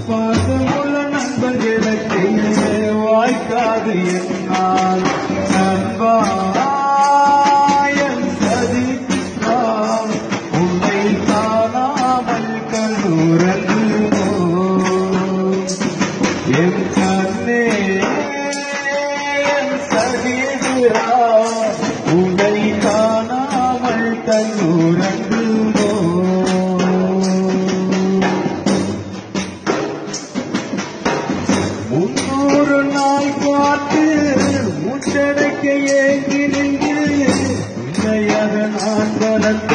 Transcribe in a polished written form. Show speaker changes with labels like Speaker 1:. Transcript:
Speaker 1: பாசமுள்ள நண்பன் எனக்கு வாய்க்காது என்னால் நண்பாயன் சதிக்கா உன்னை காணாமல் கண்ணுறங்குமோ என் கண்ணே என் சதிரா உன்னை காணாமல் கண்ணுறங்குமோ 300 நாள் பார்த்து முச்சடைக்க ஏங்கி நின்று உன்னையாக நான் வளர்த்த